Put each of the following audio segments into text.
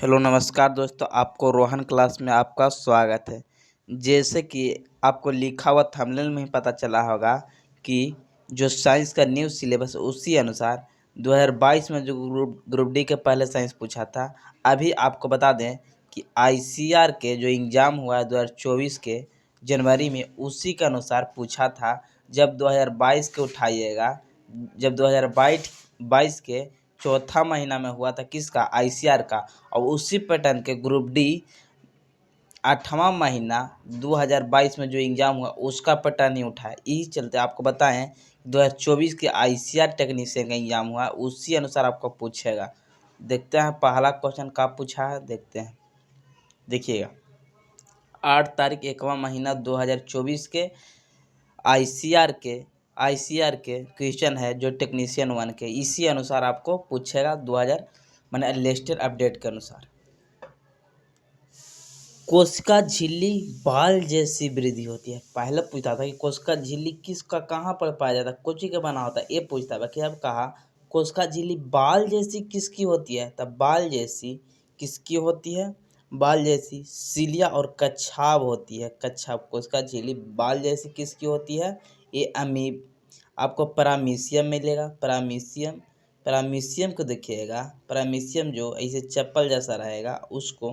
Hello नमस्कार दोस्तों, आपको रोहन क्लास में आपका स्वागत है। जैसे कि आपको लिखा हुआ थंबनेल में ही पता चला होगा कि जो साइंस का न्यू सिलेबस उसी अनुसार 2022 में जो ग्रुप डी के पहले साइंस पूछा था, अभी आपको बता दें कि आईसीआर के जो एग्ज़ाम हुआ है 2024 के जनवरी में, उसी के अनुसार पूछा था। जब 2022 के उठाइएगा, जब 2022 के चौथा महीना में हुआ था किसका, आईसीआर का, और उसी पैटर्न के ग्रुप डी 8वां महीना 2022 में जो एग्ज़ाम हुआ उसका पैटर्न ही उठा है। यही चलते आपको बताएं 2024 के आईसीआर टेक्नीशियन का एग्ज़ाम हुआ, उसी अनुसार आपको पूछेगा। देखते हैं पहला क्वेश्चन कब पूछा है, देखते हैं। देखिएगा 8 तारीख 1वां महीना 2024 के आईसीआर के क्वेश्चन है जो टेक्नीशियन 1 के, इसी अनुसार आपको पूछेगा 2000 मैंने लेटेस्ट अपडेट के अनुसार। कोशिका झिल्ली बाल जैसी वृद्धि होती है। पहले पूछता था कि कोशिका झिल्ली किसका कहाँ पर पाया जाता है, कोची का बना होता है, ये पूछता था कि अब कहा कोशिका झिल्ली बाल जैसी किसकी होती है, तब बाल जैसी किसकी होती है, बाल जैसी सिलिया और कच्छाव होती है। कच्छाव कोशिका झिल्ली बाल जैसी किसकी होती है, ये अमीब आपको पैरामीशियम मिलेगा। पैरामीशियम को देखिएगा, पैरामीशियम जो ऐसे चप्पल जैसा रहेगा उसको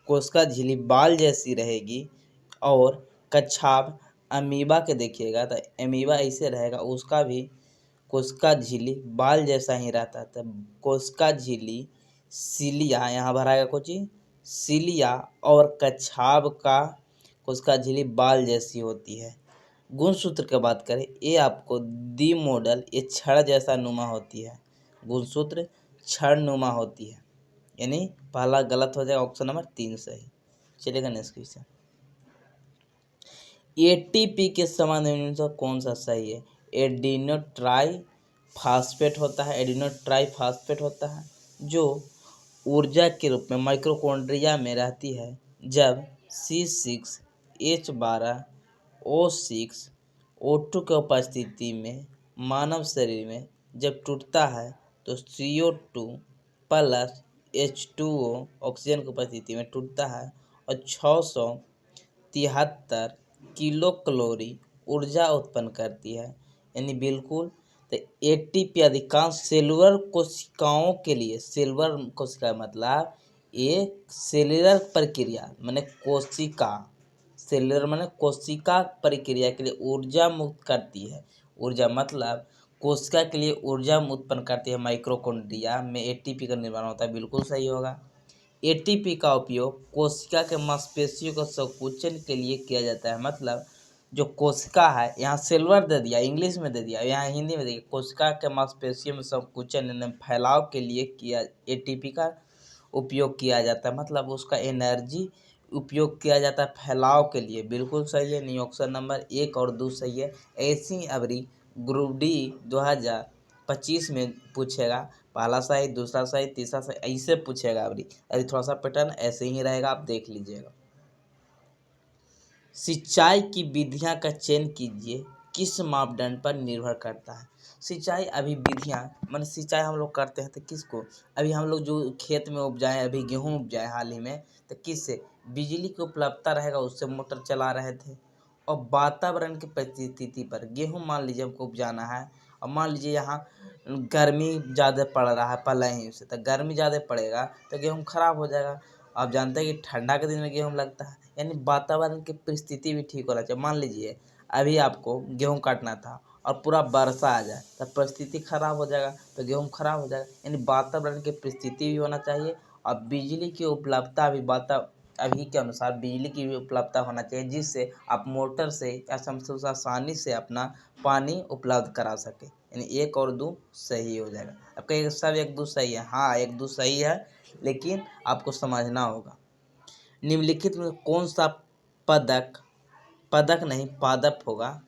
कोशिका झिल्ली बाल जैसी रहेगी। और कच्छाव अमीबा के देखिएगा तो अमीबा ऐसे रहेगा, उसका भी कोशिका झिल्ली बाल जैसा ही रहता है। तब कोशिका झिल्ली सिलिया यहाँ भराएगा कुछ सिलिया और कच्छाव का कोशिका झिल्ली बाल जैसी होती है। गुणसूत्र की बात करें, ये आपको दी मॉडल ये छड़ जैसा नुमा होती है। गुणसूत्र छड़ नुमा होती है, यानी पहला गलत हो जाएगा, ऑप्शन नंबर 3 सही। चलेगा नेक्स्ट क्वेश्चन। एटीपी के संबंध में कौन सा सही है, एडिनो ट्राई फास्फेट होता है। एडिनो ट्राई फास्फेट होता है जो ऊर्जा के रूप में माइक्रोकॉन्ड्रिया में रहती है। जब C6H12O6 O2 की उपस्थिति में मानव शरीर में जब टूटता है तो CO2 प्लस H2O ऑक्सीजन की उपस्थिति में टूटता है और 673 किलो कैलोरी ऊर्जा उत्पन्न करती है, यानी बिल्कुल। तो एटीपी अधिकांश सेलुलर कोशिकाओं के लिए, सेलुलर कोशिका मतलब एक सेलुलर प्रक्रिया माने कोशिका, सेलुलर माने कोशिका प्रक्रिया के लिए ऊर्जा मुक्त करती है। ऊर्जा मतलब कोशिका के लिए ऊर्जा उत्पन्न करती है। माइक्रोकॉन्ड्रिया में एटीपी का निर्माण होता है, बिल्कुल सही होगा। एटीपी का उपयोग कोशिका के मांसपेशियों का संकुचन के लिए किया जाता है। मतलब जो कोशिका है, यहाँ सेलुलर दे दिया, इंग्लिश में दे दिया, यहाँ हिंदी में देखिए, कोशिका के मांसपेशियों में संकुचन यानी फैलाव के लिए किया एटीपी का उपयोग किया जाता है। मतलब उसका एनर्जी उपयोग किया जाता है फैलाव के लिए, बिल्कुल सही है। नहीं, ऑप्शन नंबर 1 और 2 सही है। ऐसी अवरी ग्रुप डी 2025 में पूछेगा, पहला सही, दूसरा सही, तीसरा सही, ऐसे पूछेगा। अभी थोड़ा सा पैटर्न ऐसे ही रहेगा, आप देख लीजिएगा। सिंचाई की विधियां का चयन कीजिए, किस मापदंड पर निर्भर करता है। सिंचाई अभी विधियां मतलब सिंचाई हम लोग करते हैं तो किसको, अभी हम लोग जो खेत में उपजाए, अभी गेहूं उपजाए हाल ही में, तो किससे, बिजली की उपलब्धता रहेगा उससे मोटर चला रहे थे। और वातावरण की परिस्थिति पर गेहूं मान लीजिए हमको उपजाना है, और मान लीजिए यहाँ गर्मी ज़्यादा पड़ रहा है पहले ही से, तो गर्मी ज़्यादा पड़ेगा तो गेहूँ खराब हो जाएगा। आप जानते हैं कि ठंडा के दिन में गेहूँ लगता है, यानी वातावरण की परिस्थिति भी ठीक होना चाहिए। मान लीजिए अभी आपको गेहूँ काटना था और पूरा वर्षा आ जाए तो परिस्थिति खराब हो जाएगा, तो गेहूँ खराब हो जाएगा। यानी वातावरण की परिस्थिति भी होना चाहिए और बिजली की उपलब्धता भी अभी के अनुसार बिजली की भी उपलब्धता होना चाहिए, जिससे आप मोटर से या सबसे आसानी से अपना पानी उपलब्ध करा सके। यानी 1 और 2 सही हो जाएगा। अब कहिएगा सब 1 2 सही है, हाँ 1 2 सही है, लेकिन आपको समझना होगा। निम्नलिखित में कौन सा पदक नहीं पादप होगा,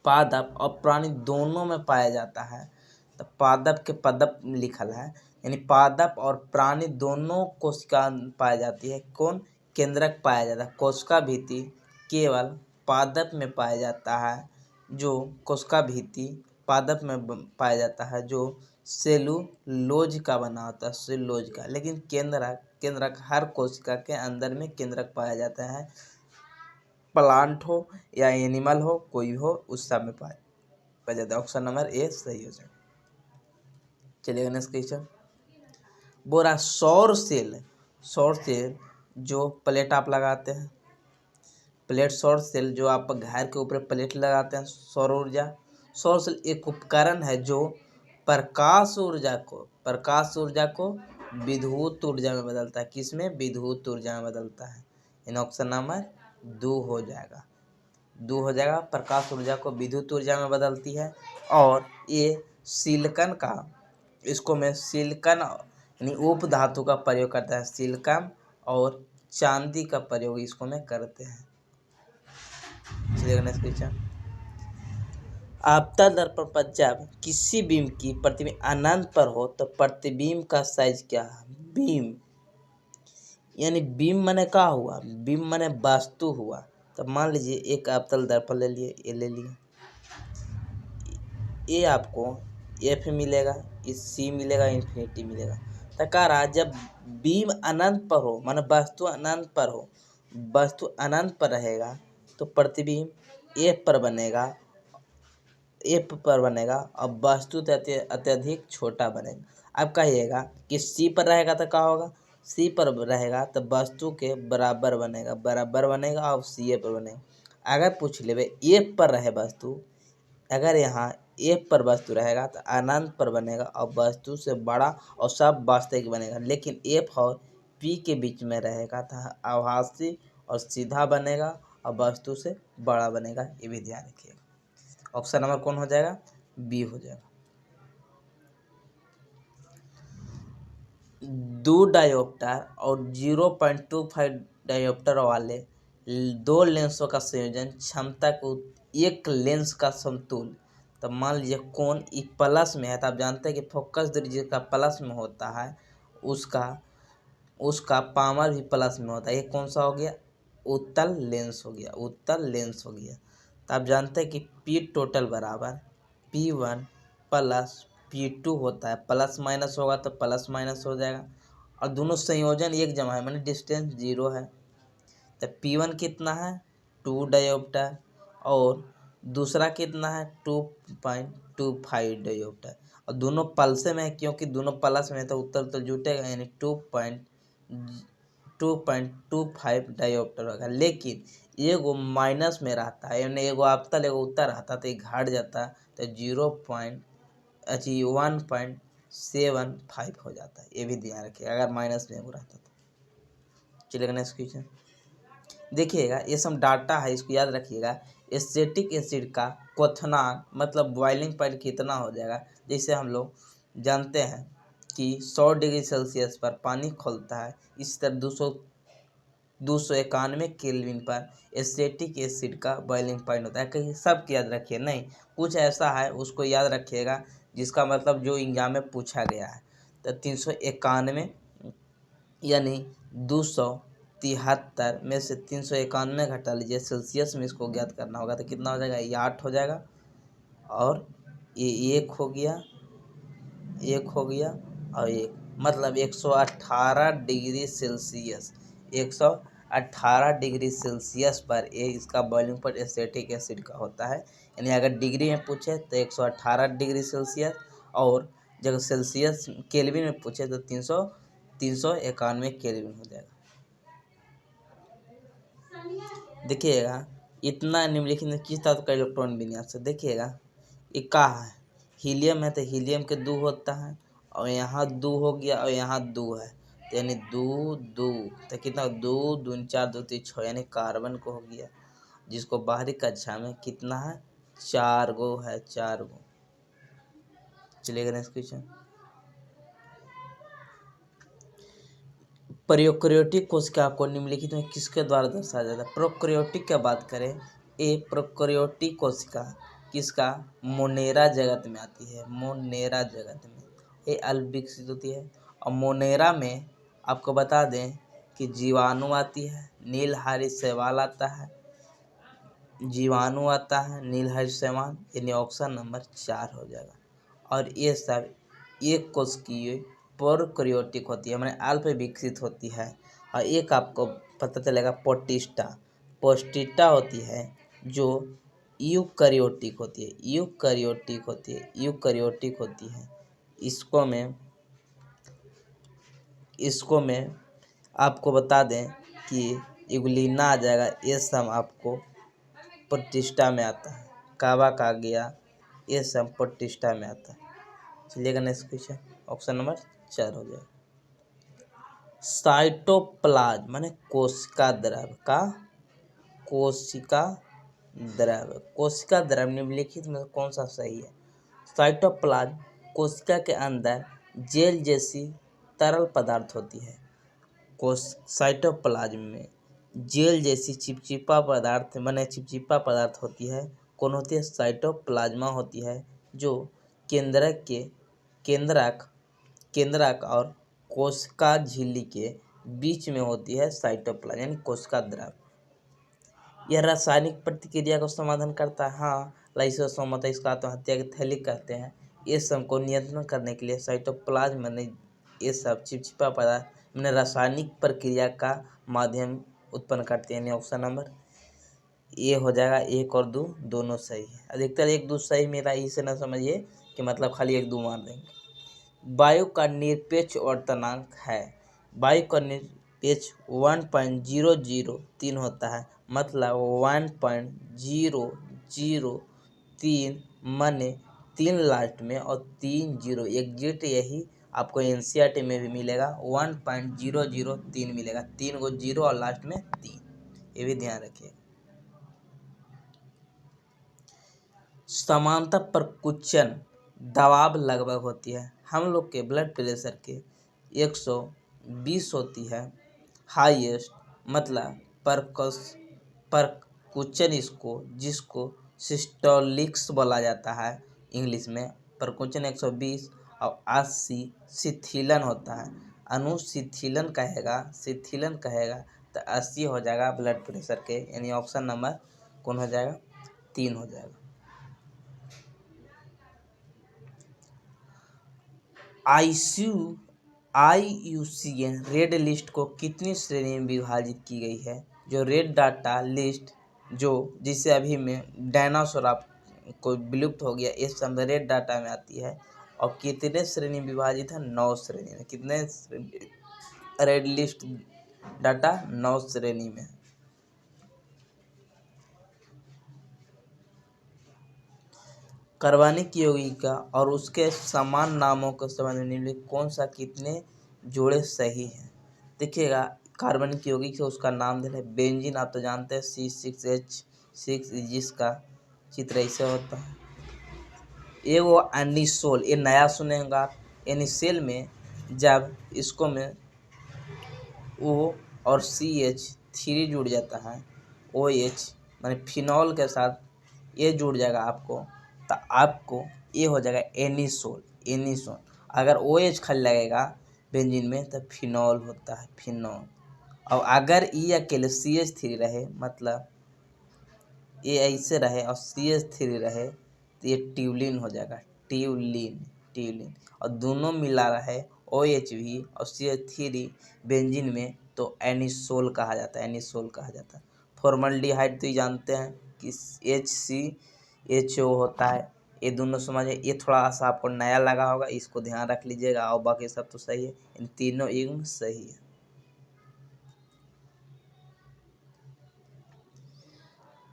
पादप और प्राणी दोनों में पाया जाता है। तो पादप के पदप लिखल है, यानी पादप और प्राणी दोनों कोशिका पाई जाती है। कौन, केंद्रक पाया जाता है। कोशिका भित्ति केवल पादप में पाया जाता है, जो कोशिका भित्ति पादप में पाया जाता है, जो सेलुलोज का बना होता है, सेलुलोज का। लेकिन केंद्रक हर कोशिका के अंदर में केंद्रक पाया जाता है, प्लांट हो या एनिमल हो, कोई हो, उस सब में पाया जाता है। ऑप्शन नंबर ए सही हो जाएगा। चलिएगा नेक्स्ट क्वेश्चन। बोल रहा सौर सेल जो प्लेट आप लगाते हैं, प्लेट सौर सेल जो आप घर के ऊपर प्लेट लगाते हैं, सौर सेल एक उपकरण है जो प्रकाश ऊर्जा को विद्युत ऊर्जा में बदलता है। किसमें? विद्युत ऊर्जा में बदलता है। इन ऑप्शन नंबर 2 हो जाएगा। प्रकाश ऊर्जा को विद्युत ऊर्जा में बदलती है। और ये सिलिकॉन का, इसको मैं सिलिकॉन यानी उप धातु का प्रयोग करता है। सिलिकॉन और चांदी का प्रयोग इसको में करते हैं। चलिए नेक्स्ट क्वेश्चन। आपतन दर्पण पर जब किसी बीम की प्रतिबिंब अनंत पर हो तो प्रतिबिंब का साइज क्या है? बीम यानी बीम माने का हुआ? बीम माने वस्तु हुआ। तो मान लीजिए एक आपतल दर्पण ले लिए, ये ले लिए, ये आपको एफ मिलेगा, इस सी मिलेगा, इन्फिनिटी मिलेगा। तो कह रहा जब बीम अनंत पर हो, माने वस्तु अनंत पर हो, वस्तु अनंत पर रहेगा तो प्रतिबिंब एफ पर बनेगा और वस्तु अत्यधिक छोटा बनेगा। अब कहिएगा कि सी पर रहेगा तो क्या होगा? सी पर रहेगा तो वस्तु के बराबर बनेगा और सी ए पर बनेगा। अगर पूछ लेवे एफ पर रहे वस्तु, अगर यहाँ एफ पर वस्तु रहेगा तो अनंत पर बनेगा और वस्तु से बड़ा और सब वास्तविक बनेगा। लेकिन एफ और पी के बीच में रहेगा तो आभासी और सीधा बनेगा और वस्तु से बड़ा बनेगा। ये भी ध्यान रखिएगा। ऑप्शन नंबर कौन हो जाएगा? बी हो जाएगा। 2 डायोप्टर और 0.25 डायोप्टर वाले 2 लेंसों का संयोजन क्षमता को एक लेंस का समतुल्य। तो मान लीजिए कौन ई प्लस में है, तो आप जानते हैं कि फोकस दूरी जिसका प्लस में होता है उसका पावर भी प्लस में होता है। ये कौन सा हो गया? उत्तल लेंस हो गया। तो आप जानते हैं कि पी टोटल बराबर P1 प्लस P2 होता है। प्लस माइनस होगा तो प्लस माइनस हो जाएगा और दोनों संयोजन एक जमा है, माने डिस्टेंस 0 है। तो P1 कितना है? 2 डायोप्टर और दूसरा कितना है? 2.25 डायोप्टर और दोनों पल्से में है, क्योंकि दोनों प्लस में है तो उत्तर तो जुटेगा, यानी 2.25 डायोप्टर होगा। लेकिन एगो माइनस में रहता है, यानी एगो आपतल एगो उत्तर रहता तो ये घट जाता तो 1.75 हो जाता है। ये भी ध्यान रखिए अगर माइनस में एगो रहता तो। चलिएगा नेक्स्ट क्वेश्चन देखिएगा। ये सब डाटा है, इसको याद रखिएगा। एसिटिक एसिड का क्वथनांक मतलब बॉइलिंग पॉइंट कितना हो जाएगा? जैसे हम लोग जानते हैं कि 100 डिग्री सेल्सियस पर पानी खौलता है, इस तरह 291 केल्विन पर एसिटिक एसिड का बॉइलिंग पॉइंट होता है। कहीं सब याद रखिए नहीं, कुछ ऐसा है उसको याद रखिएगा जिसका मतलब जो एग्जाम में पूछा गया है। तो 391 यानी 273 में से 391 घटा लीजिए, सेल्सियस में इसको ज्ञात करना होगा तो कितना हो जाएगा? ये 8 हो जाएगा और ये एक हो गया और एक, मतलब 118 डिग्री सेल्सियस 118 डिग्री सेल्सियस पर ये इसका बॉइलिंग पॉइंट एसिटिक एसिड का होता है। यानी अगर डिग्री में पूछे तो 118 डिग्री सेल्सियस और जब सेल्सियस केल्विन में पूछे तो 391 केल्विन हो जाएगा। देखिएगा इतना निम्नलिखित में किस तत्व का इलेक्ट्रॉन विन्यास है? देखिएगा ये का है? हीलियम है तो हीलियम के 2 होता है और यहाँ 2 हो गया और यहाँ 2 है, तो यानी 2 2 तो कितना? 2 2 4 2 3 6, यानी कार्बन को हो गया, जिसको बाहरी कक्षा में कितना है? 4 गो है, 4 गो। चलिएगा नेक्स्ट क्वेश्चन। प्रोकैरियोटिक कोशिका को निम्नलिखित में किसके द्वारा दर्शाया जाता है? प्रोकैरियोटिक की बात करें, ये प्रोकैरियोटिक कोशिका किसका? मोनेरा जगत में आती है। मोनेरा जगत में ये अल्प विकसित होती है। और मोनेरा में आपको बता दें कि जीवाणु आती है, नीलहरी शैवाल आता है, नीलहरी शैवाल, यानी ऑप्शन नंबर 4 हो जाएगा। और ये सब एक कोशिकीय प्रोकैरियोटिक होती है, मैंने अल्प विकसित होती है। और एक आपको पता चलेगा पोस्टिटा। पोस्टिटा होती है जो यूकैरियोटिक होती है, यूकैरियोटिक होती है, यूकैरियोटिक होती है। इसको मैं आपको बता दें कि इग्लिना आ जाएगा, ये सब आपको प्रोटिस्टा में आता है। कावा का गया, ये सब प्रोटिस्टा में आता है। चलिएगा नेक्स्ट क्वेश्चन, ऑप्शन नंबर 4 हो जाएगा। साइटोप्लाज्म माने कोशिका द्रव का, कोशिका द्रव, कोशिका द्रव निम्नलिखित में कौन सा सही है? साइटोप्लाज्म कोशिका के अंदर जेल जैसी तरल पदार्थ होती है। साइटोप्लाज्म में जेल जैसी चिपचिपा पदार्थ माने चिपचिपा पदार्थ होती है। कौन होती है? साइटोप्लाज्मा होती है, जो केंद्रक और कोशिका झिल्ली के बीच में होती है। साइटोप्लाज्म यानी कोशिका द्रव। यह रासायनिक प्रतिक्रिया को समाधान करता है। हाँ, लाइसोसोम इसका आत्महत्या की थैली कहते हैं। ये सब को नियंत्रण करने के लिए साइटोप्लाज्म में ये सब चिपचिपा पदार्थ मैंने रासायनिक प्रक्रिया का माध्यम उत्पन्न करते हैं। यानी ऑप्शन नंबर ए हो जाएगा। 1 और 2 दोनों सही है। अधिकतर 1 2 सही मेरा इसे ना समझिए कि मतलब खाली 1 2 मार देंगे। वायु का निरपेक्ष वर्तनांक है। वायु का निरपेक्ष 1.003 होता है, मतलब 1.003 माने 3 लास्ट में और 3 जीरो एग्जिट। यही आपको एनसीईआरटी में भी मिलेगा, 1.003 मिलेगा, 3 को जीरो और लास्ट में 3। ये भी ध्यान रखिए। समानता परकुंचन दबाव लगभग होती है। हम लोग के ब्लड प्रेशर के 120 होती है हाईएस्ट, मतलब परकुंचन जिसको सिस्टोलिक्स बोला जाता है इंग्लिश में। परकुंचन 120 और 80 शिथिलन होता है। अनुशिथिलन कहेगा तो 80 हो जाएगा ब्लड प्रेशर के। यानी ऑप्शन नंबर कौन हो जाएगा? 3 हो जाएगा। IUCN रेड लिस्ट को कितनी श्रेणी में विभाजित की गई है? जो रेड डाटा लिस्ट जिसे अभी में डायनासोर को विलुप्त हो गया, इस समय रेड डाटा में आती है। और कितने श्रेणी में विभाजित है? 9 श्रेणी में। कितने रेड लिस्ट डाटा? 9 श्रेणी में। कार्बनिक यौगिका और उसके समान नामों के संबंध में निम्नलिखित कौन सा कितने जोड़े सही है? देखिएगा, कार्बनिक यौगिक से उसका नाम देना है बेंजीन। आप तो जानते हैं C6H6, जिसका चित्र ऐसे होता है। ये वो एनिसोल, ये नया सुनेगा आप। एनिसेल में जब इसको में O और CH3 जुड़ जाता है, OH माने फिनॉल के साथ ये जुड़ जाएगा आपको, तो आपको ये हो जाएगा एनिसोल। अगर OH खाली लगेगा बेंजीन में तो फिनॉल होता है, फिनॉल। और अगर ई अकेले CH3 रहे, मतलब ये ऐसे रहे और CH3 रहे, तो ये ट्यूलिन हो जाएगा, ट्यूलिन। और दोनों मिला रहे OH भी और CH3 बेंजीन में, तो एनिसोल कहा जाता है। फॉर्मल्डिहाइड तो ये जानते हैं कि HCHO होता है। ये दोनों समझे। ये थोड़ा सा आपको नया लगा होगा, इसको ध्यान रख लीजिएगा। और बाकी सब तो सही है, इन तीनों युग्म सही है।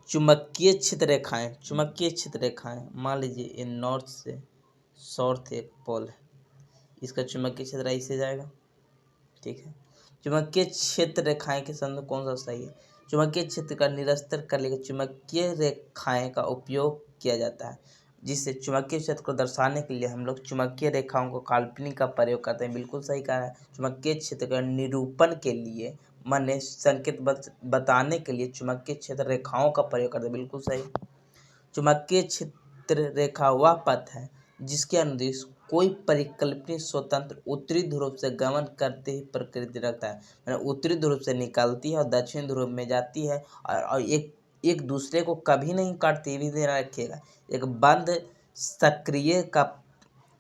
चुंबकीय क्षेत्र रेखाएं, मान लीजिए ये नॉर्थ से साउथ एक पोल है, इसका चुंबकीय क्षेत्र ऐसे जाएगा, ठीक है। चुंबकीय क्षेत्र रेखाएं के संबंध कौन सा सही है? चुंबकीय क्षेत्र का निरस्तर करने के चुंबकीय रेखाएं का उपयोग किया जाता है, जिससे चुंबकीय क्षेत्र को दर्शाने के लिए हम लोग चुंबकीय रेखाओं को काल्पनिक का प्रयोग करते हैं। बिल्कुल सही कहा है। चुंबकीय क्षेत्र का निरूपण के लिए माने संकेत बताने के लिए चुंबकीय क्षेत्र रेखाओं का प्रयोग करते हैं। बिल्कुल सही। चुंबकीय क्षेत्र रेखा वह पथ है जिसके अनुदिश कोई परिकल्पनिक स्वतंत्र उत्तरी ध्रुव से गमन करते ही प्रकृति रखता है। मतलब उत्तरी ध्रुव से निकलती है और दक्षिण ध्रुव में जाती है, और एक दूसरे को कभी नहीं काटती, भी ध्यान रखिएगा। एक बंद सक्रिय का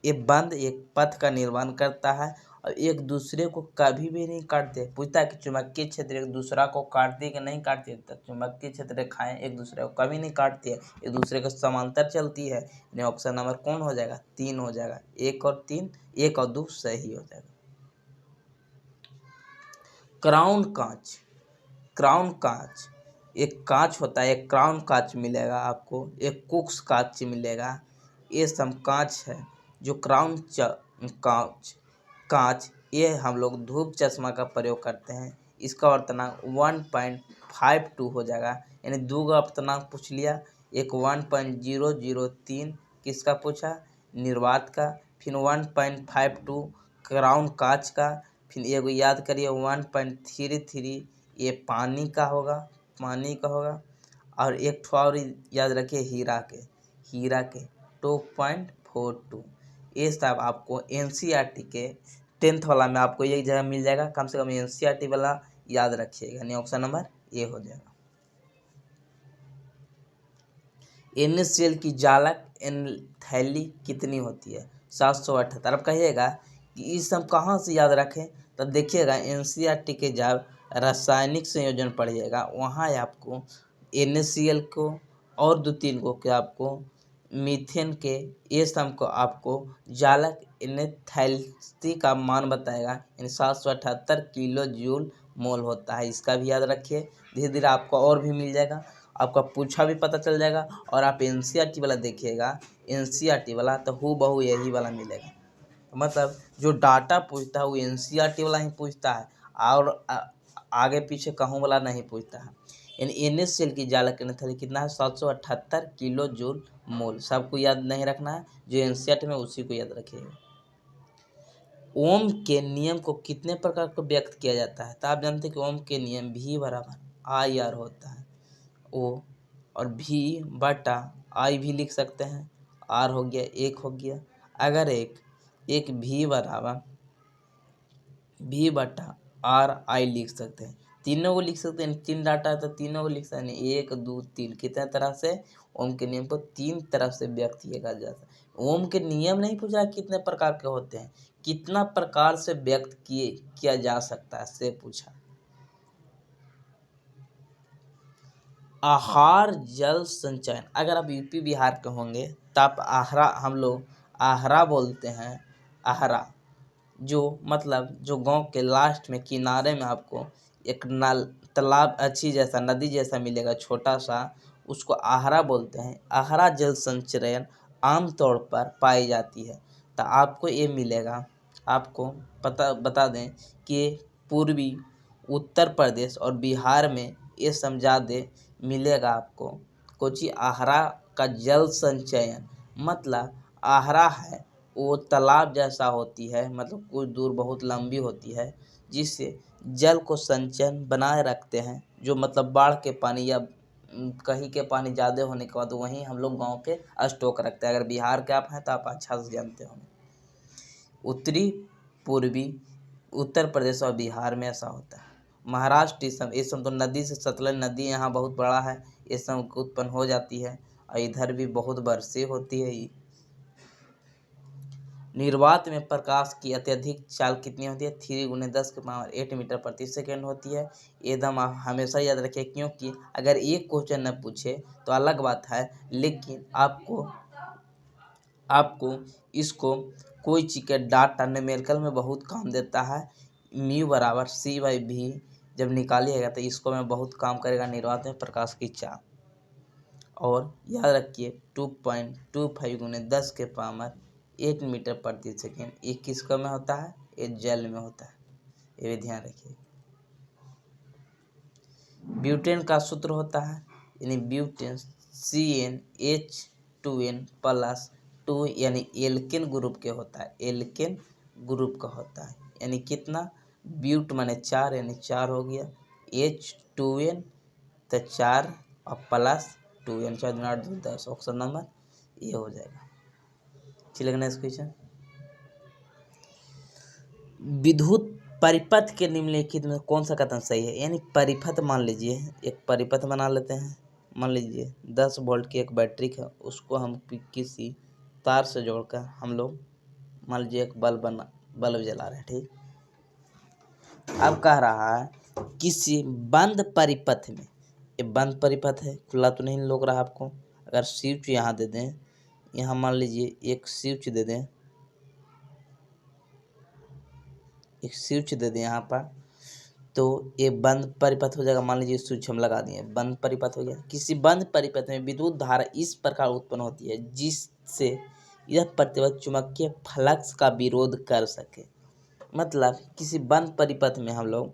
ये बंद एक पथ का निर्माण करता है और एक दूसरे को कभी भी नहीं काटते। पूछता है कि चुंबकीय क्षेत्र एक दूसरा को काटती है कि नहीं काटती है, तो चुंबकीय क्षेत्र रेखाएं एक दूसरे को कभी नहीं काटती है, एक दूसरे के समांतर चलती है। यानी ऑप्शन नंबर कौन हो जाएगा? 3 हो जाएगा। 1 और 3, 1 और 2 सही हो जाएगा। क्राउन कांच, क्राउन कांच एक कांच होता है, एक क्राउन कांच मिलेगा आपको, एक कुक्स कांच मिलेगा। ये सब कांच है जो क्राउन कांच कांच ये हम लोग धूप चश्मा का प्रयोग करते हैं। इसका वर्तनांक 1.52 हो जाएगा। यानी 2 का वर्तनांक पूछ लिया, एक 1.003 किसका पूछा? निर्वात का, फिर 1.52 क्राउन कांच का, फिर एगो याद करिए 1.33 ये पानी का होगा, पानी का होगा। और एक ठो और याद रखिए हीरा के, हीरा के 2.42। ये सब आपको एनसीईआरटी के 10th वाला में आपको एक जगह मिल जाएगा। कम से कम एनसीईआरटी वाला याद रखिएगा। यानी ऑप्शन नंबर ए हो जाएगा। NaCl की जालक एंथैली कितनी होती है? 778। अब कहिएगा कि इस सब कहाँ से याद रखें, तब देखिएगा एनसीईआरटी के जब रासायनिक संयोजन पढ़िएगा वहाँ आपको NaCl को और 2-3 को क्या आपको मीथेन के ये सब को आपको जालक एंथैल्सी का मान बताएगा। यानी 778 किलो जूल मोल होता है। इसका भी याद रखिए। धीरे धीरे आपको और भी मिल जाएगा, आपका पूछा भी पता चल जाएगा। और आप एनसीईआरटी वाला देखिएगा, एनसीईआरटी वाला तो हूबहू यही वाला मिलेगा। मतलब जो डाटा पूछता है वो एनसीईआरटी वाला ही पूछता है और आगे पीछे कहूँ वाला नहीं पूछता है। यानी NaCl की जालक एंथैल्सी कितना है? 778 किलो जूल मोल। सबको याद नहीं रखना है, जो एनसीईआरटी में उसी को याद रखिएगा। ओम के नियम को कितने प्रकार को व्यक्त किया जाता है? तो आप जानते हैं कि ओम के नियम V बराबर IR होता है। ओ और V बटा I भी लिख सकते हैं। R हो गया, 1 हो गया। अगर एक V बराबर V बटा RI लिख सकते हैं, तीनों को लिख सकते हैं। 3 डाटा है तो तीनों को लिख सकते हैं। 1 2 3 कितने तरह से ओम के नियम को 3 तरह से व्यक्त किया जा सकता है। ओम के नियम नहीं पूछा कितने प्रकार के होते हैं, कितना प्रकार से व्यक्त किया जा सकता है से पूछा। आहार जल संचयन, अगर आप यूपी बिहार के होंगे तो आप आहरा, हम लोग आहरा बोलते हैं। आहरा जो मतलब जो गांव के लास्ट में किनारे में आपको एक नल तालाब अच्छी जैसा नदी जैसा मिलेगा छोटा सा, उसको आहरा बोलते हैं। आहरा जल संचयन आमतौर पर पाई जाती है। तो आपको ये मिलेगा, आपको पता बता दें कि पूर्वी उत्तर प्रदेश और बिहार में ये समझा दे मिलेगा आपको। कोची आहरा का जल संचयन मतलब आहरा है वो तालाब जैसा होती है, मतलब कुछ दूर बहुत लंबी होती है, जिससे जल को संचयन बनाए रखते हैं। जो मतलब बाढ़ के पानी या कहीं के पानी ज़्यादा होने के बाद वहीं हम लोग गांव के स्टॉक रखते हैं। अगर बिहार के आप हैं तो आप अच्छा से जानते होंगे। उत्तरी पूर्वी उत्तर प्रदेश और बिहार में ऐसा होता है। महाराष्ट्र इस सब तो नदी से सतलज नदी यहाँ बहुत बड़ा है, ये सब उत्पन्न हो जाती है और इधर भी बहुत बरसे होती है। निर्वात में प्रकाश की अत्यधिक चाल कितनी होती है? 3 × 10⁻⁸ मीटर प्रति सेकेंड होती है। एकदम आप हमेशा याद रखें, क्योंकि अगर एक क्वेश्चन न पूछे तो अलग बात है, लेकिन आपको इसको कोई चीज़ के डाटा न्यूमेरिकल में बहुत काम देता है। म्यू बराबर C/V जब निकालिएगा तो इसको में बहुत काम करेगा, निर्वात में प्रकाश की चाल। और याद रखिए 2.25 × 10⁸ मीटर प्रति सेकेंड ये किसका में होता है? ये जल में होता है, ये भी ध्यान रखिए। ब्यूटेन का सूत्र होता है, यानी ब्यूटेन CnH2n+2 यानी एल्केन ग्रुप के होता है, एल्केन ग्रुप का होता है। यानी कितना? ब्यूट माने 4 यानी 4 हो गया, H2n तो 4 और +2 यानी 4 × 8 = 10। ऑप्शन नंबर ये हो जाएगा। चलिए नेक्स्ट क्वेश्चन। विद्युत परिपथ के निम्नलिखित में कौन सा कथन सही है? यानी परिपथ मान लीजिए, एक परिपथ बना लेते हैं। मान लीजिए 10 वोल्ट की एक बैटरी है, उसको हम किसी तार से जोड़कर हम लोग मान लीजिए एक बल्ब जला रहे हैं, ठीक। अब कह रहा है किसी बंद परिपथ में, ये बंद परिपथ है, खुला तो नहीं लग रहा आपको। अगर स्विच यहाँ दे दें, यहाँ मान लीजिए एक स्विच दे दें, एक स्विच दे दें यहाँ पर, तो ये बंद परिपथ हो जाएगा। मान लीजिए स्विच हम लगा दिए, बंद परिपथ हो गया। किसी बंद परिपथ में विद्युत धारा इस प्रकार उत्पन्न होती है जिससे यह प्रतिरोध चुंबकीय फ्लक्स का विरोध कर सके। मतलब किसी बंद परिपथ में हम लोग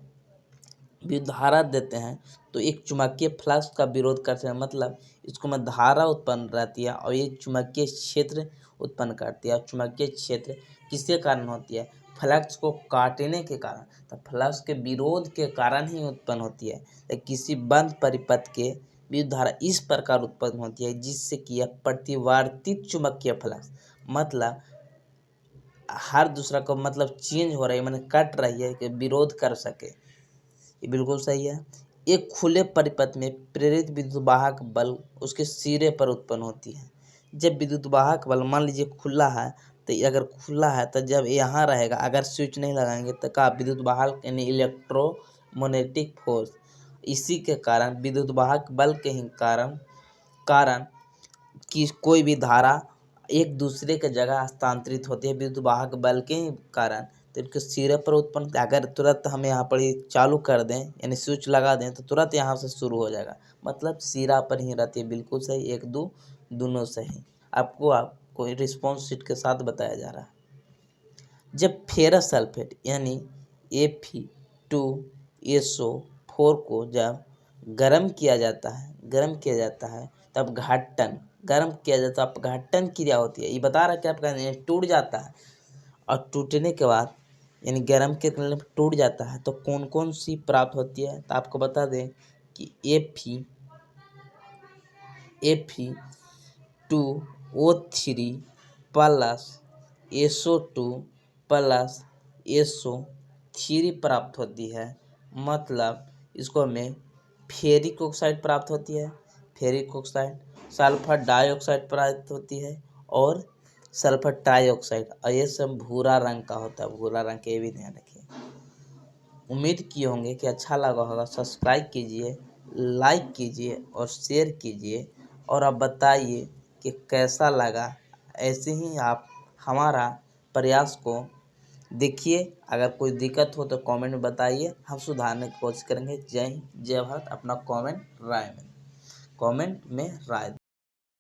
विद्युत धारा देते हैं तो एक चुंबकीय फ्लक्स का विरोध करते हैं। मतलब इसको में धारा उत्पन्न रहती है और ये चुंबकीय क्षेत्र उत्पन्न करती है। और चुंबकीय क्षेत्र किसके कारण होती है? फ्लक्स को काटने के कारण, तो फ्लक्स के विरोध के कारण ही उत्पन्न होती है। तो किसी बंद परिपथ के विद्युत धारा इस प्रकार उत्पन्न होती है जिससे कि यह प्रतिवर्तित चुंबकीय फ्लक्स, मतलब हर दूसरा को मतलब चेंज हो रही है, मतलब कट रही है, कि विरोध कर सके। ये बिल्कुल सही है। एक खुले परिपथ में प्रेरित विद्युत वाहक बल उसके सिरे पर उत्पन्न होती है। जब विद्युत वाहक बल मान लीजिए खुला है, तो अगर खुला है तो जब यहाँ रहेगा, अगर स्विच नहीं लगाएंगे तो का विद्युत वाहक यानी इलेक्ट्रोमैग्नेटिक फोर्स, इसी के कारण विद्युत वाहक बल के ही कारण कि कोई भी धारा एक दूसरे के जगह हस्तांतरित होती है विद्युत वाहक बल के ही कारण। तो इनके सिरे पर उत्पन्न, अगर तुरंत हम यहाँ पर ये चालू कर दें यानी स्विच लगा दें तो तुरंत यहाँ से शुरू हो जाएगा, मतलब सिरा पर ही रहती है। बिल्कुल सही, एक दो दोनों सही। आपको रिस्पॉन्स शीट के साथ बताया जा रहा है। जब फेरस सल्फेट यानी Fe2SO4 को जब गर्म किया जाता है तब गर्म किया जाता है, अपघटन क्रिया होती है। ये बता रहा है कि आपका टूट जाता है, और टूटने के बाद यानी गर्म के टूट जाता है तो कौन कौन सी प्राप्त होती है। तो आपको बता दें कि Fe2O3 plus SO2 plus SO3 प्राप्त होती है। मतलब इसको हमें फेरिक ऑक्साइड प्राप्त होती है, फेरिक ऑक्साइड, सल्फर डाइऑक्साइड प्राप्त होती है और सल्फर ट्राइऑक्साइड, और ये सब भूरा रंग का होता है, भूरा रंग के भी ध्यान रखिए। उम्मीद किए होंगे कि अच्छा लगा होगा। सब्सक्राइब कीजिए, लाइक कीजिए और शेयर कीजिए, और अब बताइए कि कैसा लगा। ऐसे ही आप हमारा प्रयास को देखिए। अगर कोई दिक्कत हो तो कमेंट में बताइए, हम सुधारने की कोशिश करेंगे। जय हिंद, जय भारत। अपना कमेंट में राय